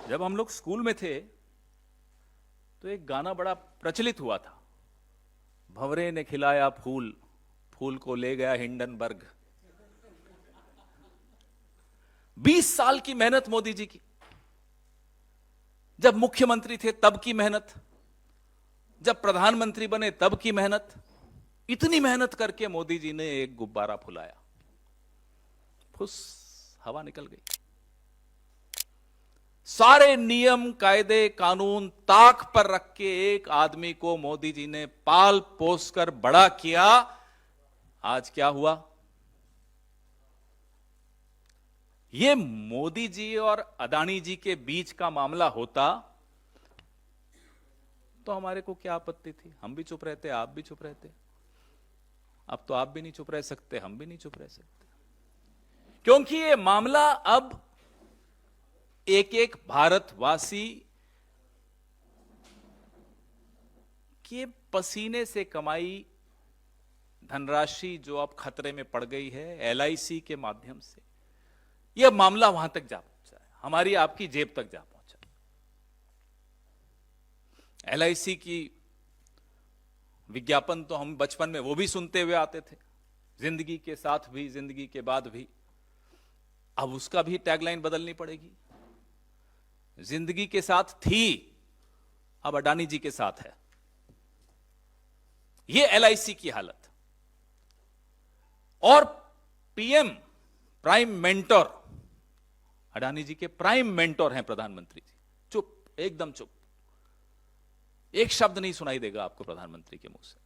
जब हम लोग स्कूल में थे तो एक गाना बड़ा प्रचलित हुआ था। भंवरे ने खिलाया फूल, फूल को ले गया हिंडनबर्ग। 20 साल की मेहनत मोदी जी की, जब मुख्यमंत्री थे तब की मेहनत, जब प्रधानमंत्री बने तब की मेहनत। इतनी मेहनत करके मोदी जी ने एक गुब्बारा फुलाया, फुस, हवा निकल गई। सारे नियम कायदे कानून ताक पर रख के एक आदमी को मोदी जी ने पाल पोस कर बड़ा किया। आज क्या हुआ? ये मोदी जी और अडानी जी के बीच का मामला होता तो हमारे को क्या आपत्ति थी? हम भी चुप रहते, आप भी चुप रहते। अब तो आप भी नहीं चुप रह सकते, हम भी नहीं चुप रह सकते, क्योंकि ये मामला अब एक एक भारतवासी के पसीने से कमाई धनराशि जो अब खतरे में पड़ गई है एलआईसी के माध्यम से, यह मामला वहां तक जा पहुंचा है, हमारी आपकी जेब तक जा पहुंचा। एलआईसी की विज्ञापन तो हम बचपन में वो भी सुनते हुए आते थे, जिंदगी के साथ भी जिंदगी के बाद भी। अब उसका भी टैगलाइन बदलनी पड़ेगी। जिंदगी के साथ थी, अब अडानी जी के साथ है। यह एलआईसी की हालत। और पीएम, प्राइम मेंटोर, अडानी जी के प्राइम मेंटोर हैं प्रधानमंत्री जी। चुप, एकदम चुप, एक शब्द नहीं सुनाई देगा आपको प्रधानमंत्री के मुंह से।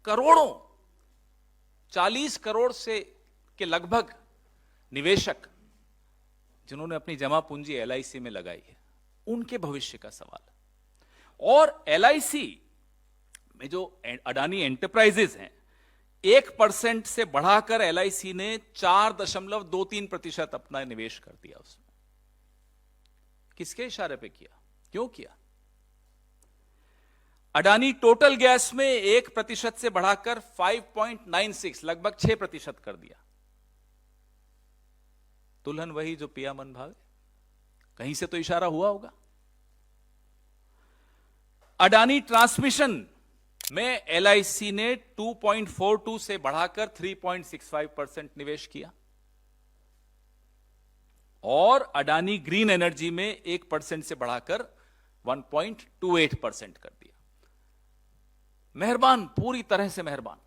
करोड़ों, 40 करोड़ से के लगभग निवेशक जिन्होंने अपनी जमा पूंजी एलआईसी में लगाई है, उनके भविष्य का सवाल। और एलआईसी में जो अडानी एंटरप्राइजेज हैं, 1% से बढ़ाकर एलआईसी ने 4.23% अपना निवेश कर दिया उसमें। किसके इशारे पे किया? क्यों किया? अडानी टोटल गैस में 1% से बढ़ाकर 5.96, लगभग 6% कर दिया। दुल्हन वही जो पिया मन भावे, कहीं से तो इशारा हुआ होगा। अडानी ट्रांसमिशन में एलआईसी ने 2.42 से बढ़ाकर 3.65% निवेश किया। और अडानी ग्रीन एनर्जी में 1% से बढ़ाकर 1.28% कर दिया। मेहरबान, पूरी तरह से मेहरबान।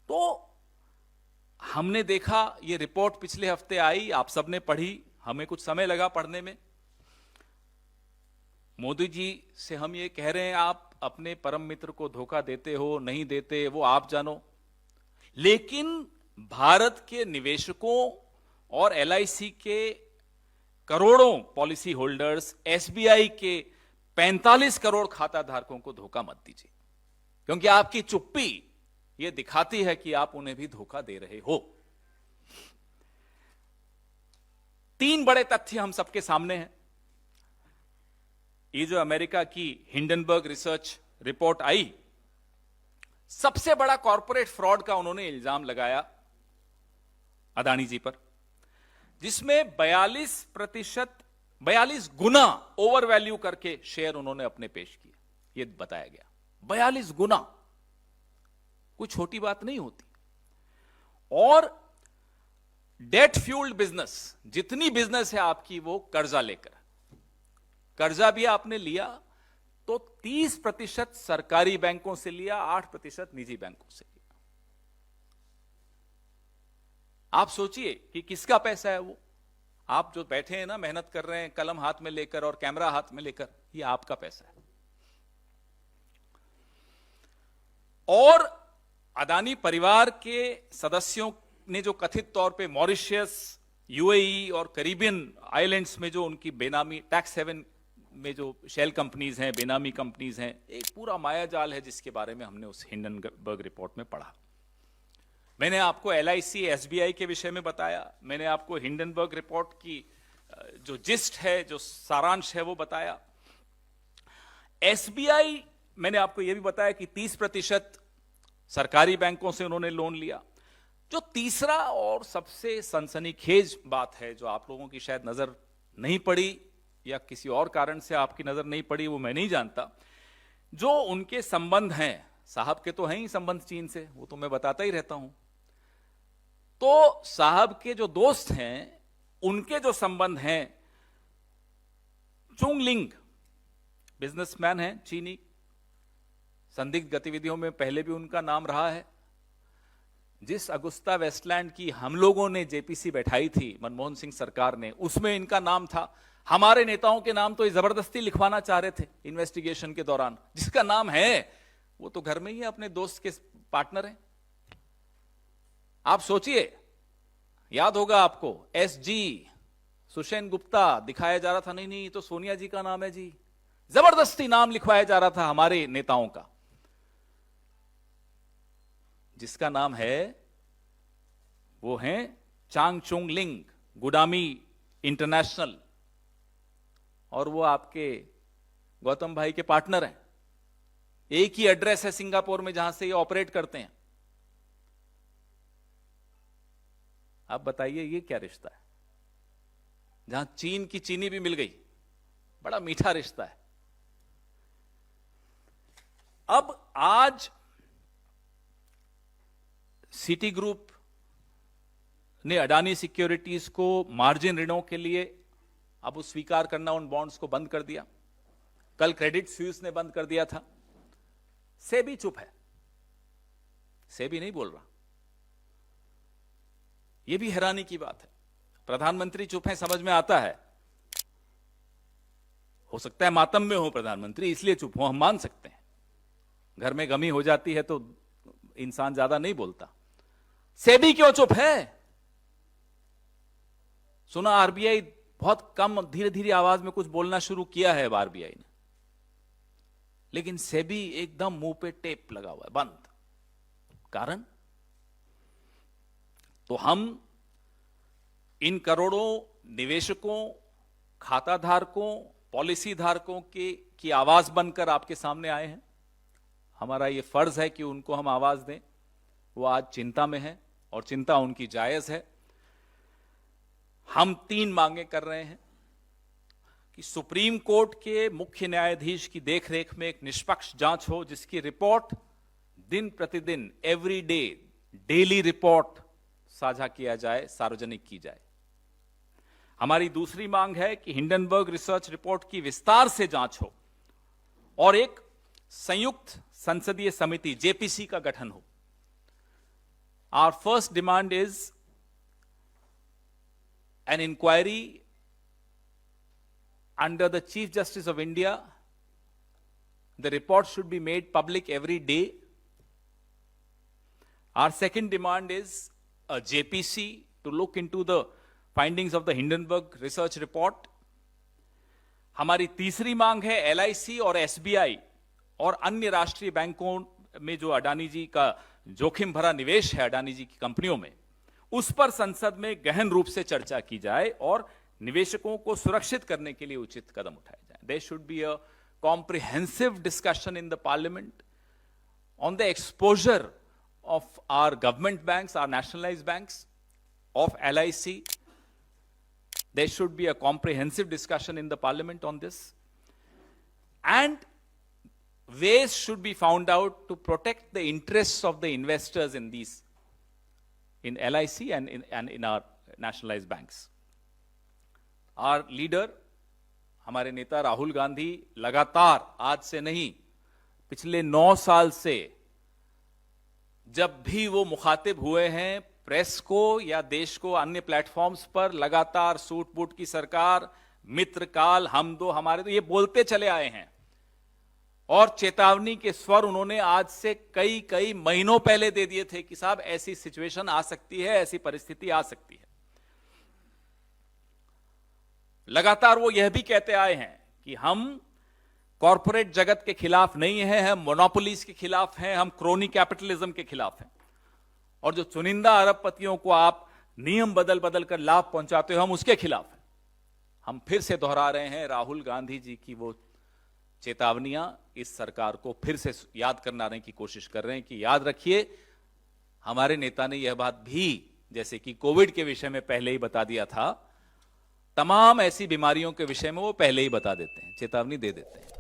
तो हमने देखा, ये रिपोर्ट पिछले हफ्ते आई, आप सबने पढ़ी, हमें कुछ समय लगा पढ़ने में। मोदी जी से हम ये कह रहे हैं, आप अपने परम मित्र को धोखा देते हो, नहीं देते, वो आप जानो। लेकिन भारत के निवेशकों और एलआईसी के करोड़ों पॉलिसी होल्डर्स, एसबीआई के 45 करोड़ खाता धारकों को धोखा मत दीजिए, क्योंकि आपकी चुप्पी यह दिखाती है कि आप उन्हें भी धोखा दे रहे हो। 3 बड़े तथ्य हम सबके सामने हैं। ये जो अमेरिका की हिंडनबर्ग रिसर्च रिपोर्ट आई, सबसे बड़ा कॉर्पोरेट फ्रॉड का उन्होंने इल्जाम लगाया अडानी जी पर, जिसमें 42 गुना ओवर वैल्यू करके शेयर उन्होंने अपने पेश किए। यह बताया गया 42 गुना, कोई छोटी बात नहीं होती। और डेट फ्यूल्ड बिजनेस, जितनी बिजनेस है आपकी वो कर्जा लेकर, कर्जा भी आपने लिया तो 30% सरकारी बैंकों से लिया, 8% निजी बैंकों से लिया। आप सोचिए कि किसका पैसा है वो। आप जो बैठे हैं ना, मेहनत कर रहे हैं कलम हाथ में लेकर और कैमरा हाथ में लेकर, ये आपका पैसा है। और अडानी परिवार के सदस्यों ने जो कथित तौर पे मॉरिशस, यूएई और कैरिबियन आइलैंड्स में जो उनकी बेनामी टैक्स हेवन में जो शेल कंपनीज हैं, बेनामी कंपनीज हैं, एक पूरा मायाजाल है जिसके बारे में हमने उस हिंडनबर्ग रिपोर्ट में पढ़ा। मैंने आपको एलआईसी, एसबीआई के विषय में बताया, मैंने आपको हिंडनबर्ग रिपोर्ट की जो जिस्ट है, जो सारांश है वो बताया। एसबीआई, मैंने आपको यह भी बताया कि 30% सरकारी बैंकों से उन्होंने लोन लिया। जो तीसरा और सबसे सनसनीखेज बात है, जो आप लोगों की शायद नजर नहीं पड़ी या किसी और कारण से आपकी नजर नहीं पड़ी, वो मैं नहीं जानता, जो उनके संबंध हैं, साहब के तो हैं ही संबंध चीन से, वो तो मैं बताता ही रहता हूं। तो साहब के जो दोस्त हैं, उनके जो संबंध हैं, चुंगलिंग बिजनेसमैन हैं चीनी, संदिग्ध गतिविधियों में पहले भी उनका नाम रहा है। जिस अगुस्ता वेस्टलैंड की हम लोगों ने जेपीसी बैठाई थी मनमोहन सिंह सरकार ने, उसमें इनका नाम था। हमारे नेताओं के नाम तो ये जबरदस्ती लिखवाना चाह रहे थे इन्वेस्टिगेशन के दौरान। जिसका नाम है वो तो घर में ही अपने दोस्त के पार्टनर हैं। आप सोचिए, याद होगा आपको, एसजी सुषेन गुप्ता दिखाया जा रहा था, नहीं नहीं तो सोनिया जी का नाम है जी, जबरदस्ती नाम लिखवाया जा रहा था हमारे नेताओं का। जिसका नाम है वो है चांग चुंग लिंग, गुडामी इंटरनेशनल, और वो आपके गौतम भाई के पार्टनर हैं। एक ही एड्रेस है सिंगापुर में जहां से ये ऑपरेट करते हैं। आप बताइए ये क्या रिश्ता है, जहां चीन की चीनी भी मिल गई। बड़ा मीठा रिश्ता है। अब आज सिटी ग्रुप ने अडानी सिक्योरिटीज को मार्जिन ऋणों के लिए अब वो स्वीकार करना, उन बॉन्ड्स को बंद कर दिया। कल क्रेडिट स्विस ने बंद कर दिया था। सेबी चुप है, सेबी नहीं बोल रहा। यह भी हैरानी की बात है। प्रधानमंत्री चुप है, समझ में आता है, हो सकता है मातम में हो प्रधानमंत्री, इसलिए चुप हो, हम मान सकते हैं। घर में गमी हो जाती है तो इंसान ज्यादा नहीं बोलता। सेबी क्यों चुप है? सुना आरबीआई बहुत कम, धीरे धीरे आवाज में कुछ बोलना शुरू किया है आरबीआई ने, लेकिन सेबी एकदम मुंह पे टेप लगा हुआ है, बंद। कारण तो हम इन करोड़ों निवेशकों, खाता धारकों, पॉलिसी धारकों की आवाज बनकर आपके सामने आए हैं। हमारा यह फर्ज है कि उनको हम आवाज दें। वो आज चिंता में है और चिंता उनकी जायज है। हम 3 मांगे कर रहे हैं कि सुप्रीम कोर्ट के मुख्य न्यायाधीश की देखरेख में एक निष्पक्ष जांच हो, जिसकी रिपोर्ट दिन प्रतिदिन, एवरी डे, डेली रिपोर्ट साझा किया जाए, सार्वजनिक की जाए। हमारी दूसरी मांग है कि हिंडनबर्ग रिसर्च रिपोर्ट की विस्तार से जांच हो और एक संयुक्त संसदीय समिति जेपीसी का गठन हो। Our first demand is an inquiry under the Chief Justice of India. The report should be made public every day. Our second demand is a JPC to look into the findings of the Hindenburg research report. हमारी तीसरी मांग है LIC और SBI और अन्य राष्ट्रीय बैंकों में जो अडानी जी का जोखिम भरा निवेश है अडानी जी की कंपनियों में, उस पर संसद में गहन रूप से चर्चा की जाए और निवेशकों को सुरक्षित करने के लिए उचित कदम उठाए जाए। There should be a comprehensive discussion in the parliament on the exposure of our government banks, our nationalized banks, of LIC. There should be a comprehensive discussion in the parliament on this. And ways should be found out to protect the interests of the investors in these, in LIC and in our nationalized banks. Our leader, हमारे नेता राहुल गांधी लगातार, आज से नहीं, पिछले 9 साल से जब भी वो मुखातिब हुए हैं प्रेस को या देश को अन्य प्लेटफॉर्म्स पर, लगातार सूट बूट की सरकार, मित्र काल, हम दो हमारे दो, ये बोलते चले आए हैं। और चेतावनी के स्वर उन्होंने आज से कई महीनों पहले दे दिए थे कि साहब ऐसी सिचुएशन आ सकती है, ऐसी परिस्थिति आ सकती है। लगातार वो यह भी कहते आए हैं कि हम कॉरपोरेट जगत के खिलाफ नहीं हैं, हम मोनोपोलीज के खिलाफ हैं, हम क्रोनी कैपिटलिज्म के खिलाफ हैं, और जो चुनिंदा अरबपतियों को आप नियम बदल बदल कर लाभ पहुंचाते हो, हम उसके खिलाफ हैं। हम फिर से दोहरा रहे हैं राहुल गांधी जी की वो चेतावनियां इस सरकार को फिर से याद करने की कोशिश कर रहे हैं कि याद रखिए, हमारे नेता ने यह बात भी, जैसे कि कोविड के विषय में पहले ही बता दिया था, तमाम ऐसी बीमारियों के विषय में वो पहले ही बता देते हैं, चेतावनी दे देते हैं।